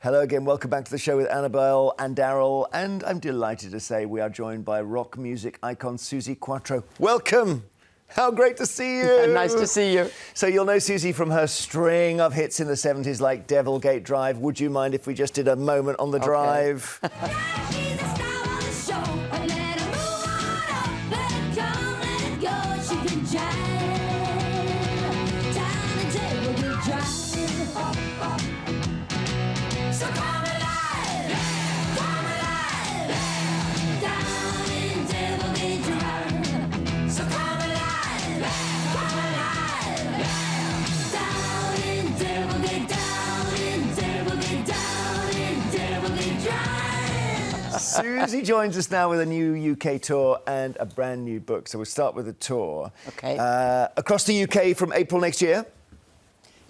Hello again, welcome back to the show with Annabelle and Daryl, and I'm delighted to say we are joined by rock music icon Suzie Quatro. Welcome! How great to see you! Nice to see you. So you'll know Suzie from her string of hits in the 70s like Devilgate Drive. Would you mind if we just did a moment on the drive? Suzie joins us now with a new UK tour and a brand new book. So we'll start with the tour. Okay. Across the UK from April next year.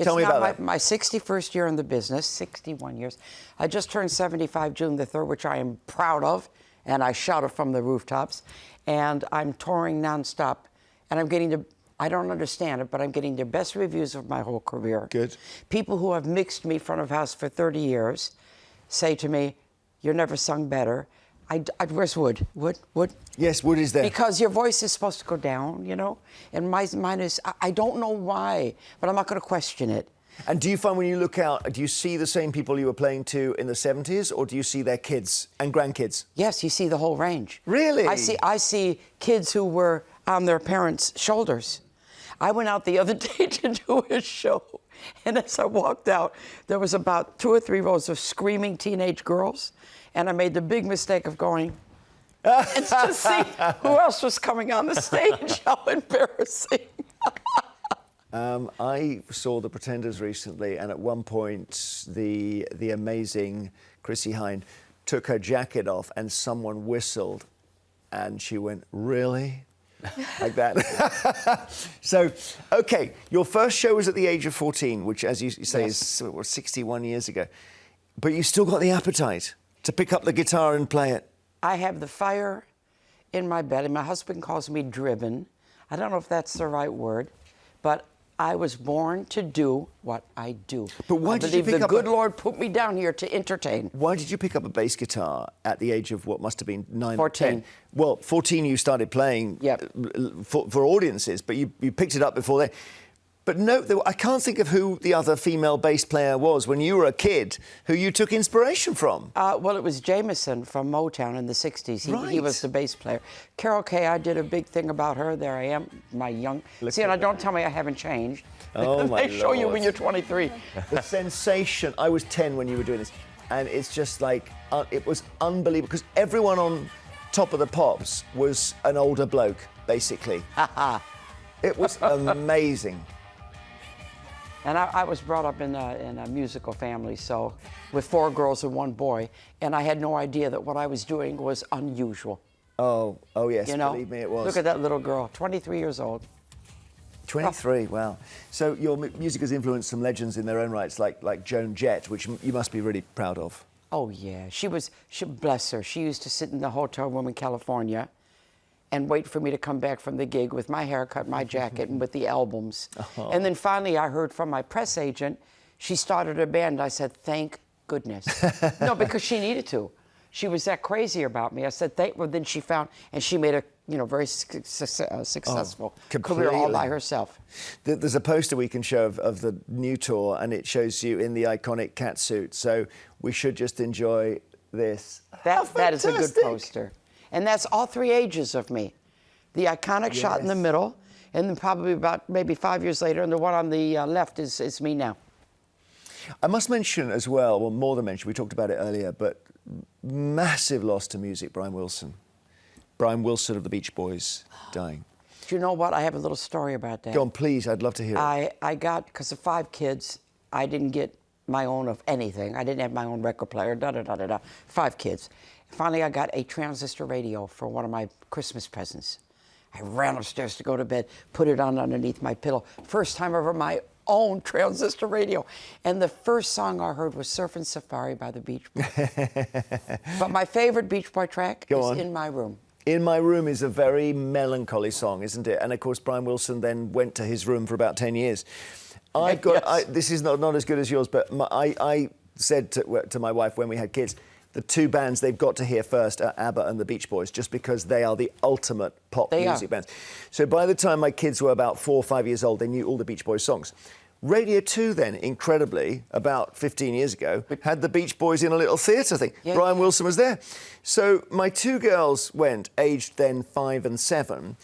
Tell me about that. My 61st year in the business, 61 years. I just turned 75 June the 3rd, which I am proud of, and I shout it from the rooftops. And I'm touring nonstop, and I'm getting the, I don't understand it, but I'm getting the best reviews of my whole career. Good. People who have mixed me front of house for 30 years say to me, "You're never sung better." Where's Wood? Wood? Yes, Wood is there. Because your voice is supposed to go down, you know? And mine is, I don't know why, but I'm not going to question it. And do you find when you look out, do you see the same people you were playing to in the 70s, or do you see their kids and grandkids? Yes, you see the whole range. Really? I see kids who were on their parents' shoulders. I went out the other day to do a show, and as I walked out, there was about 2 or 3 rows of screaming teenage girls, and I made the big mistake of going, and to see who else was coming on the stage. How embarrassing. I saw The Pretenders recently, and at one point, the amazing Chrissie Hynde took her jacket off, and someone whistled, and she went, "Really?" Like that. So, okay, your first show was at the age of 14, which, as you say, Yes. is 61 years ago. But you still got the appetite to pick up the guitar and play it. I have the fire in my belly. My husband calls me driven. I don't know if that's the right word, but I was born to do what I do. But why did you believe pick the up good Lord put me down here to entertain. Why did you pick up a bass guitar at the age of what must have been 9 or 14. 10? Well, 14 you started playing for audiences, but you picked it up before then. But no, I can't think of who the other female bass player was when you were a kid who you took inspiration from. Well, it was Jameson from Motown in the 60s. He was the bass player. Carol Kay, I did a big thing about her. There I am, my young... See, and don't tell me I haven't changed. Oh, my They show you Lord. when you're 23. The sensation. I was 10 when you were doing this, and it's just like, it was unbelievable, because everyone on Top of the Pops was an older bloke, basically. It was amazing. And I was brought up in a musical family, so with 4 girls and 1 boy, and I had no idea that what I was doing was unusual. Oh yes, you know? believe me, it was. Look at that little girl, 23 years old. 23, wow. So your music has influenced some legends in their own rights, like Joan Jett, which you must be really proud of. Oh yeah, bless her. She used to sit in the hotel room in California and wait for me to come back from the gig with my haircut, my jacket, and with the albums. Oh. And then finally I heard from my press agent, she started a band. I said, thank goodness. No, because she needed to. She was that crazy about me. I said, well, then she found, and she made a very successful career all by herself. There's a poster we can show of the new tour, and it shows you in the iconic cat suit. So we should just enjoy this. That is a good poster. And that's all 3 ages of me. The iconic shot in the middle, and then probably about maybe 5 years later, and the one on the left is me now. I must mention as well, more than mention, we talked about it earlier, but massive loss to music, Brian Wilson. Brian Wilson of the Beach Boys dying. Do you know what? I have a little story about that. Go on, please. I'd love to hear it. I got, because of 5 kids, I didn't get my own of anything. I didn't have my own record player, 5 kids. Finally, I got a transistor radio for one of my Christmas presents. I ran upstairs to go to bed, put it on underneath my pillow. First time ever my own transistor radio. And the first song I heard was Surfin' Safari by the Beach Boys. But my favorite Beach Boy track is In My Room. In My Room is a very melancholy song, isn't it? And of course, Brian Wilson then went to his room for about 10 years. I've got, this is not as good as yours, but I said to my wife when we had kids, the two bands they've got to hear first are ABBA and the Beach Boys, just because they are the ultimate pop music bands. So by the time my kids were about 4 or 5 years old, they knew all the Beach Boys songs. Radio 2 then, incredibly, about 15 years ago, had the Beach Boys in a little theatre thing. Yeah. Brian Wilson was there. So my two girls went, aged then 5 and 7,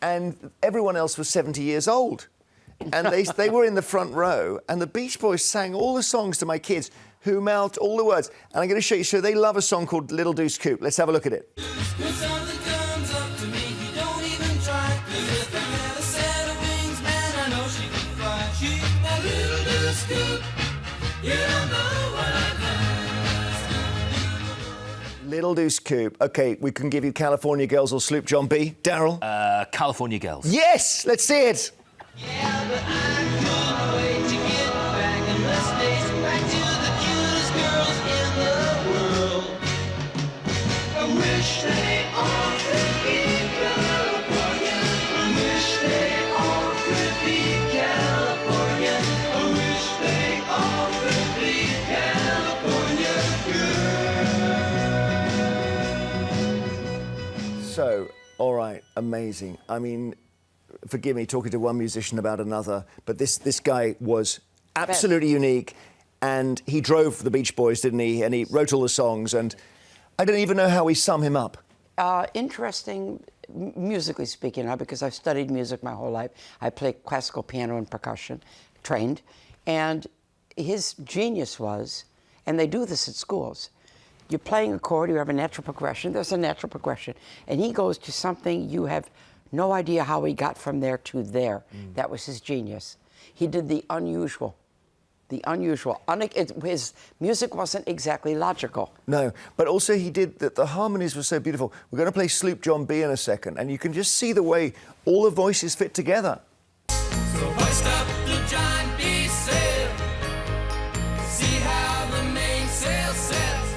and everyone else was 70 years old. And they were in the front row, and the Beach Boys sang all the songs to my kids, who mouthed all the words. And I'm going to show you. So they love a song called Little Deuce Coupe. Let's have a look at it. Little Deuce Coupe. OK, we can give you California Girls or Sloop John B. Daryl? California Girls. Yes! Let's see it! Yeah, but I couldn't wait to get back in the States, back to the cutest girls in the world. I wish they all could be California. I wish they all could be California. I wish they all could be California girls. So, all right, amazing. I mean, forgive me talking to one musician about another, but this guy was absolutely unique, and he drove the Beach Boys, didn't he? And he wrote all the songs, and I don't even know how we sum him up. Interesting, musically speaking, because I've studied music my whole life. I play classical piano and percussion, trained, and his genius was, and they do this at schools, you're playing a chord, you have a natural progression, there's a natural progression, and he goes to something you have no idea how he got from there to there. That was his genius. He did the unusual. The unusual. His music wasn't exactly logical. No, but also he did the harmonies were so beautiful. We're going to play Sloop John B in a second, and you can just see the way all the voices fit together. So hoist up the John B sail, see how the mainsail sets.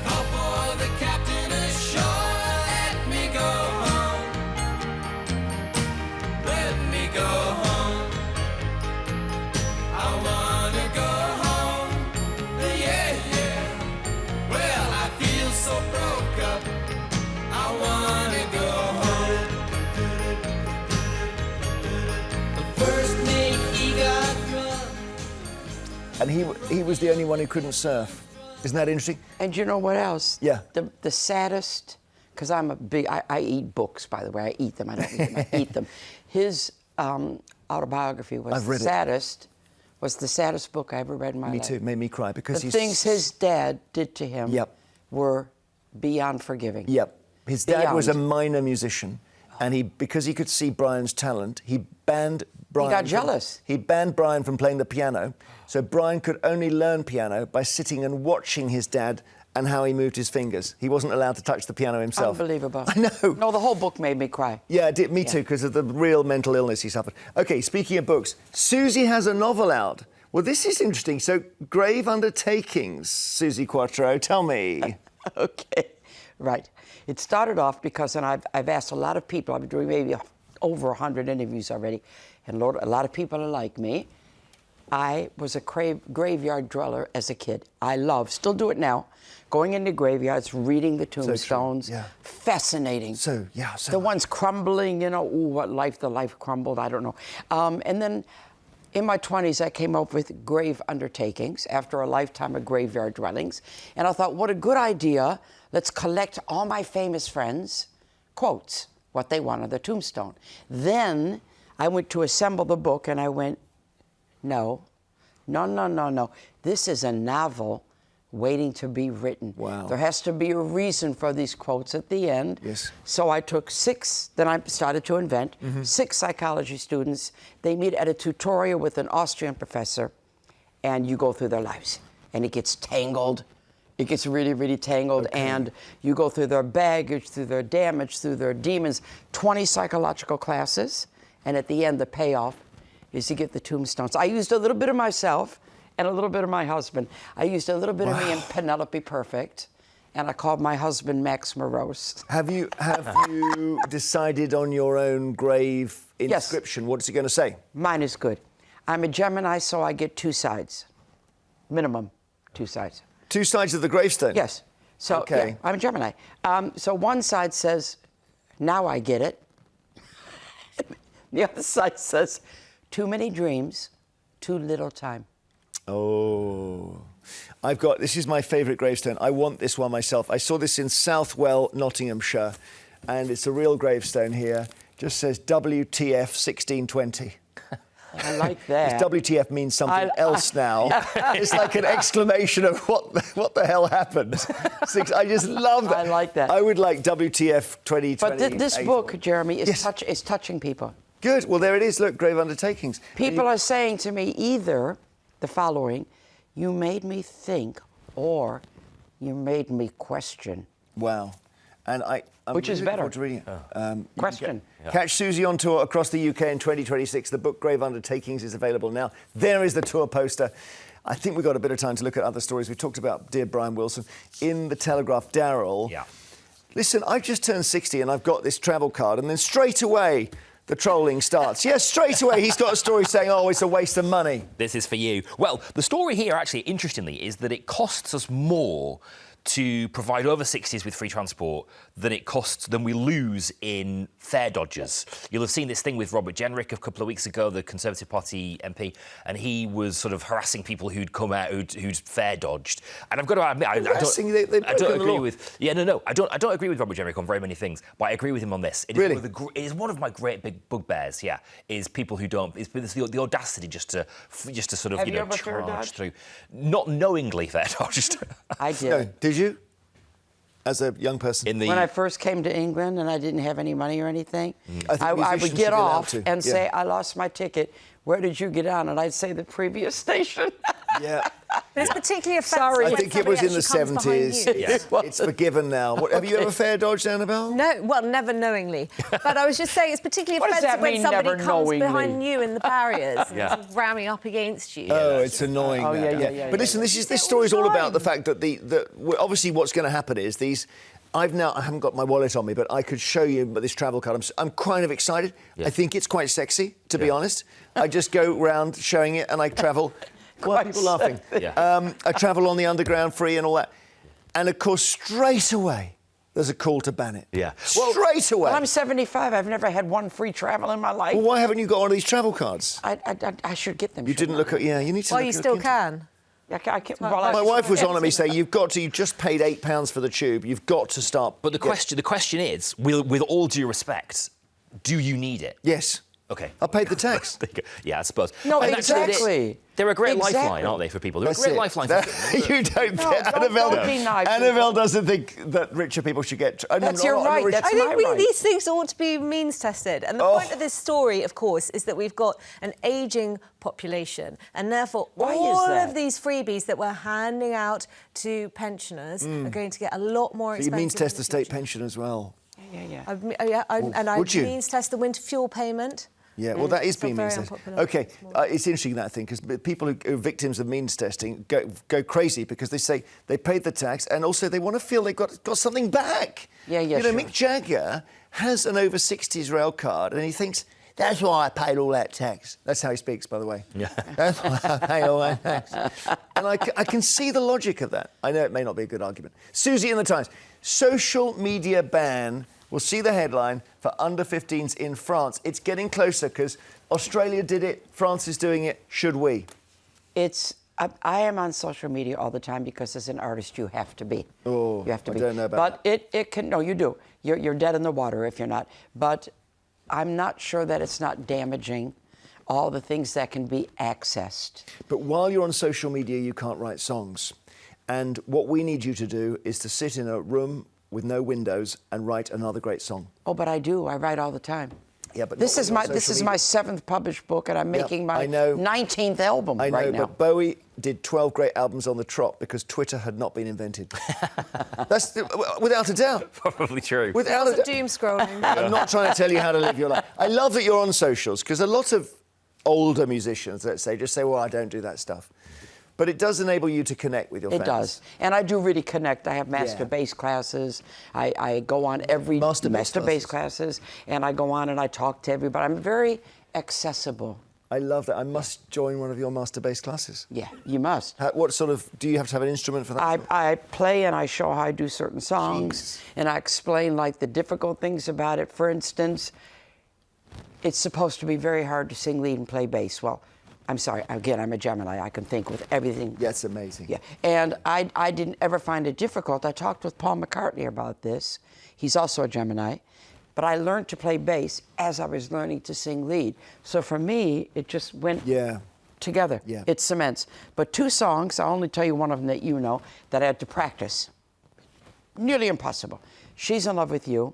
Call for the captain ashore, let me go home. Let me go home. I wanna go home. Yeah, yeah. Well, I feel so broke up. I wanna go home. The first mate he got drunk. And he was the only one who couldn't surf. Isn't that interesting? And you know what else? Yeah. The saddest, because I'm a big, I eat books, by the way. I eat them. I don't eat them. I eat them. His autobiography was the saddest. Was the saddest book I ever read in my life. Me too. Made me cry because the things his dad did to him were beyond forgiving. Yep. His dad was a minor musician, and because he could see Brian's talent, he banned Brian. He got jealous. He banned Brian from playing the piano, so Brian could only learn piano by sitting and watching his dad and how he moved his fingers. He wasn't allowed to touch the piano himself. Unbelievable. I know. No, the whole book made me cry. Yeah, it did. Me too, because of the real mental illness he suffered. OK, speaking of books, Suzie has a novel out. Well, this is interesting. So, Grave Undertakings, Suzie Quatro, tell me. Okay, right. It started off because, and I've asked a lot of people, I've been doing maybe over 100 interviews already, and Lord, a lot of people are like me. I was a graveyard dweller as a kid. I still do it now, going into graveyards, reading the tombstones. So fascinating. So the ones crumbling, you know, ooh, what life, the life crumbled, I don't know. And then in my 20s, I came up with Grave Undertakings after a lifetime of graveyard dwellings. And I thought, what a good idea. Let's collect all my famous friends' quotes, what they want on the tombstone. Then I went to assemble the book and I went, no. This is a novel waiting to be written. Wow. There has to be a reason for these quotes at the end. Yes. So I took 6, then I started to invent, 6 psychology students. They meet at a tutorial with an Austrian professor, and you go through their lives. And it gets tangled. It gets really, really tangled, and you go through their baggage, through their damage, through their demons. 20 psychological classes, and at the end, the payoff is to get the tombstones. I used a little bit of myself and a little bit of my husband. I used a little bit of me in Penelope Perfect, and I called my husband Max Morose. Have you decided on your own grave inscription? Yes. What is it going to say? Mine is good. I'm a Gemini, so I get 2 sides. minimum 2 sides. 2 sides of the gravestone? Yes. So, Okay. yeah, I'm a Gemini. So one side says, now I get it. The other side says, too many dreams, too little time. Oh. This is my favourite gravestone. I want this one myself. I saw this in Southwell, Nottinghamshire, and it's a real gravestone here. Just says WTF 1620. I like that. This WTF means something else now. It's like an exclamation of what the hell happened. I just love that. I like that. I would like WTF 2020. But this book, Jeremy, is, Yes. is touching people. Good. Well, there it is. Look, Grave Undertakings. People are saying to me either the following: you made me think, or you made me question. Wow. And I'm Which is really looking better? forward to reading it. You can Question. Catch Suzie on tour across the UK in 2026. The book Grave Undertakings is available now. There is the tour poster. I think we've got a bit of time to look at other stories. We talked about dear Brian Wilson. In the Telegraph, Daryl. Yeah. Listen, I've just turned 60 and I've got this travel card, and then straight away the trolling starts. Yes, straight away he's got a story saying, oh, it's a waste of money. This is for you. Well, the story here, actually, interestingly, is that it costs us more to provide over 60s with free transport than we lose in fare dodgers. You'll have seen this thing with Robert Jenrick a couple of weeks ago, the Conservative Party MP, and he was sort of harassing people who'd come out who'd fare dodged. And I've got to admit, I don't agree with. Yeah, no, I don't agree with Robert Jenrick on very many things, but I agree with him on this. It is Really? it is one of my great big bugbears. Yeah, is people who don't. It's the audacity just to sort of Have you ever fare charge dodged? through, not knowingly fare dodged. I did. No, did you? As a young person? When I first came to England and I didn't have any money or anything, I think I musicians would should get be allowed off to, and yeah. say, I lost my ticket. Where did you get on? And I'd say the previous station. Yeah. But it's particularly offensive. Sorry. I when think it was in the somebody actually 70s. comes behind you. It's forgiven now. Have you ever fare dodged, Annabelle? No, well, never knowingly. But I was just saying it's particularly What does offensive that when mean, somebody never comes knowingly? behind you in the barriers and Yeah. sort of ramming up against you. Oh, it's annoying. Oh, that. yeah. But listen, this all story is the all about time. the fact that obviously what's going to happen is these. I haven't got my wallet on me, but I could show you this travel card. I'm kind of excited. Yeah. I think it's quite sexy, to be honest. I just go round showing it, and I travel. Why are people laughing? Yeah. I travel on the underground free and all that. And of course, straight away, there's a call to ban it. Yeah. Straight away. Well, I'm 75. I've never had one free travel in my life. Well, why haven't you got one of these travel cards? I should get them. You didn't look at. Yeah, you need to. Well, look you still into- can. I can't, My My wife was on at me saying, "You just paid £8 for the tube. You've got to start." But the question is, with all due respect, do you need it? Yes. Okay. I paid the tax. Yeah, I suppose. No, And actually, exactly. They're a great Exactly. lifeline, aren't they, for people? They're That's a great it. lifeline That- for people. You don't. No, Annabelle, don't be naive, Annabelle people. doesn't think that richer people should get. That's your right, rich- that's I think my right. these things ought to be means tested. And the Oh. point of this story, of course, is that we've got an ageing population. And therefore, Why is all that? of these freebies that we're handing out to pensioners are going to get a lot more So you expensive. means test in the state future. pension as well. Yeah. I would you? means test the winter fuel payment. Yeah, well, that is Still being very means tested. unpopular. Okay, it's interesting that thing because people who are victims of means testing go crazy because they say they paid the tax and also they want to feel they've got something back. Yeah, You know, sure. Mick Jagger has an over 60s rail card and he thinks that's why I paid all that tax. That's how he speaks, by the way. Yeah. That's why I paid all that tax. And I can see the logic of that. I know it may not be a good argument. Suzie in the Times. Social media ban. We'll see the headline for under 15s in France. It's getting closer because Australia did it, France is doing it. Should we? I am on social media all the time because as an artist you have to be. Oh, you have to I be. don't know about but it can. No, you do. You're dead in the water if you're not. But I'm not sure that it's not damaging all the things that can be accessed. But while you're on social media, you can't write songs. And what we need you to do is to sit in a room with no windows and write another great song. Oh, but I do. I write all the time. Yeah, but this not is when my you're on this social is my media. 7th published book, and I'm Yeah, making I my know. 19th album I know, right now. but Bowie did 12 great albums on the trot because Twitter had not been invented. That's without a doubt. Probably true. Without a Lots of doubt. doom scrolling. I'm not trying to tell you how to live your life. I love that you're on socials because a lot of older musicians, let's say, just say, well, I don't do that stuff. But it does enable you to connect with your fans. It does. And I do really connect. I have master Yeah. bass classes. I go on every Master bass bass classes. And I go on and I talk to everybody. I'm very accessible. I love that. I must join one of your master bass classes. Yeah, you must. What sort of, do you have to have an instrument for that? I play and I show how I do certain songs, and I explain like the difficult things about it. For instance, it's supposed to be very hard to sing lead and play bass. Well, I'm sorry, again, I'm a Gemini. I can think with everything. Yeah, it's amazing. Yeah, and I didn't ever find it difficult. I talked with Paul McCartney about this. He's also a Gemini. But I learned to play bass as I was learning to sing lead. So for me, it just went together. Yeah. It cements. But 2 songs, I'll only tell you one of them that you know, that I had to practice. Nearly impossible. She's in Love with You,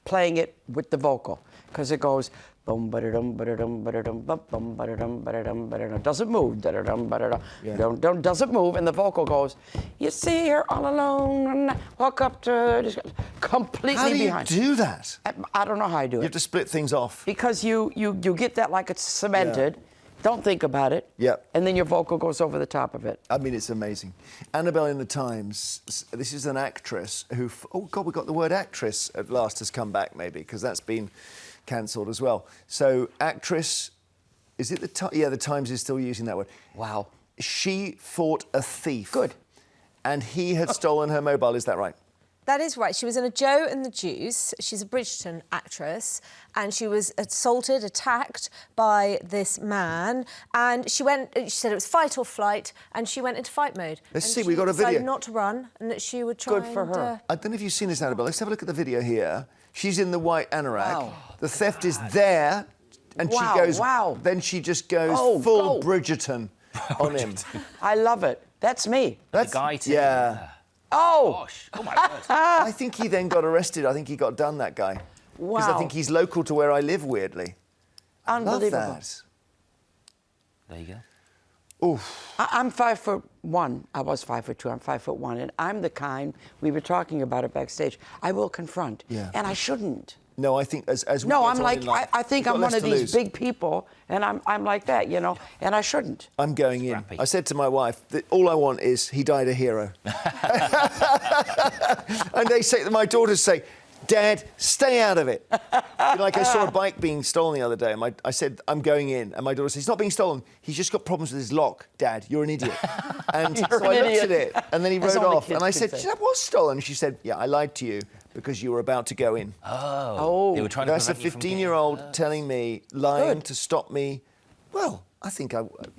playing it with the vocal, because it goes bum ba-da-dum ba-da-dum ba-da-dum bum ba-da-dum ba-da-dum ba-da-dum. Doesn't move. Da-da-dum ba-da-dum. Doesn't move, and the vocal goes, you see her all alone, walk up to her, completely How do you behind. do that? I don't know how I do You it. have to split things off. Because you get that like it's cemented. Don't think about it. Yep. And then your vocal goes over the top of it. I mean, it's amazing. Annabelle in the Times, this is an actress who, oh God, we got the word actress at last has come back maybe, because that's been cancelled as well. So actress, is it the Times? Yeah, the Times is still using that word. Wow. She fought a thief. Good. And he had stolen her mobile, is that right? That is right. She was in a Joe and the Juice. She's a Bridgerton actress, and she was assaulted, attacked by this man. And she said it was fight or flight, and she went into fight mode. Let's and see, she we got a video. decided not to run, and that she would try. Good for her. I don't know if you've seen this, Annabelle. Let's have a look at the video here. She's in the white anorak. Wow. The theft is there, and Wow, she goes. wow. Then she just goes Oh, full go. Bridgerton on him. I love it. That's me. That's guy too. Yeah. Oh. Gosh. Oh my word. I think he then got arrested. I think he got done, that guy. Because I Wow. think he's local to where I live, weirdly. Unbelievable. Love that. There you go. Oof. I'm 5'1". I was 5'2". I'm 5'1", and I'm the kind, we were talking about it backstage, I will confront. Yeah. And I shouldn't. No, I think as we No, get I'm on like, in life, I think we've got I'm one less of to these lose. big people, and I'm like that, you know, and I shouldn't. I'm going in. Scrappy. I said to my wife that all I want is he died a hero. And they say, my daughters say, Dad, stay out of it. Like I saw a bike being stolen the other day, and I said, I'm going in. And my daughter said, it's not being stolen. He's just got problems with his lock. Dad, you're an idiot. And so You're I an looked at idiot. it, and then he That's rode all the off. kids And I can said, say. that was stolen. And she said, yeah, I lied to you because you were about to go in. Oh. They were trying to That's a prevent you from getting 15-year-old telling me, lying Good. to stop me. Well, I think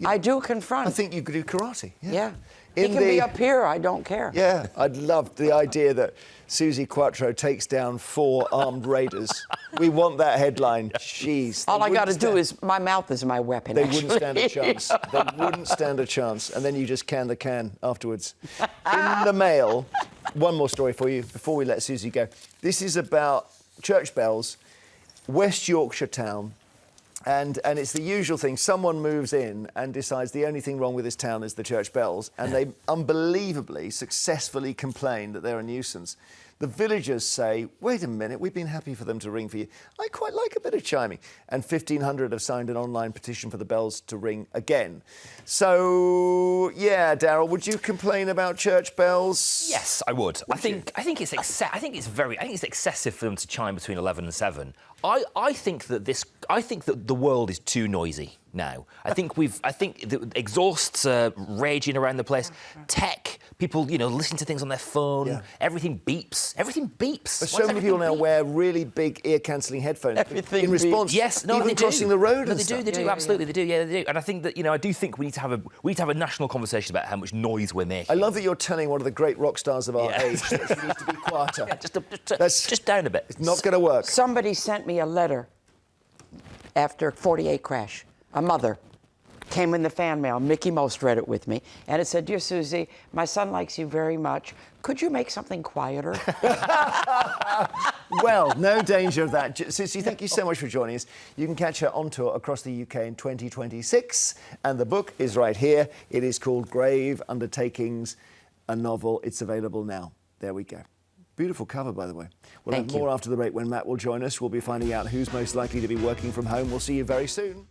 I do confront. I think you could do karate. Yeah. He can be up here, I don't care. Yeah, I'd love the idea that Suzie Quatro takes down 4 armed raiders. We want that headline. Jeez. All they I got to wouldn't do stand- is, my mouth is my weapon, They actually. wouldn't stand a chance. They wouldn't stand a chance. And then you just can the can afterwards. In the mail, one more story for you before we let Suzie go. This is about church bells, West Yorkshire town. And it's the usual thing. Someone moves in and decides the only thing wrong with this town is the church bells. And they unbelievably, successfully complain that they're a nuisance. The villagers say, wait a minute, we've been happy for them to ring for you. I quite like a bit of chiming. And 1,500 have signed an online petition for the bells to ring again. So, yeah, Daryl, would you complain about church bells? Yes, I would. I think it's excessive for them to chime between 11 and 7. I think that the world is too noisy now. I think the exhausts are raging around the place. Tech, people, listen to things on their phone. Yeah. Everything beeps. Everything beeps. But Why so does many people now everything beep? wear really big ear-cancelling headphones Everything in response. Yes, no, even they crossing do. the road. No, and they stuff. do. They do. Absolutely, they do. Yeah, they do. And I think that I do think we need to have a national conversation about how much noise we're making. I love that you're telling one of the great rock stars of our Yeah. age that she needs to be quieter. Just just down a bit. It's not going to work. Somebody sent me a letter after 48 crash. A mother came in the fan mail. Mickey Most read it with me. And it said, Dear Susie, my son likes you very much. Could you make something quieter? Well, no danger of that. Susie, thank you so much for joining us. You can catch her on tour across the UK in 2026. And the book is right here. It is called Grave Undertakings, a novel. It's available now. There we go. Beautiful cover, by the way. We'll Thank have more you. after the break when Matt will join us. We'll be finding out who's most likely to be working from home. We'll see you very soon.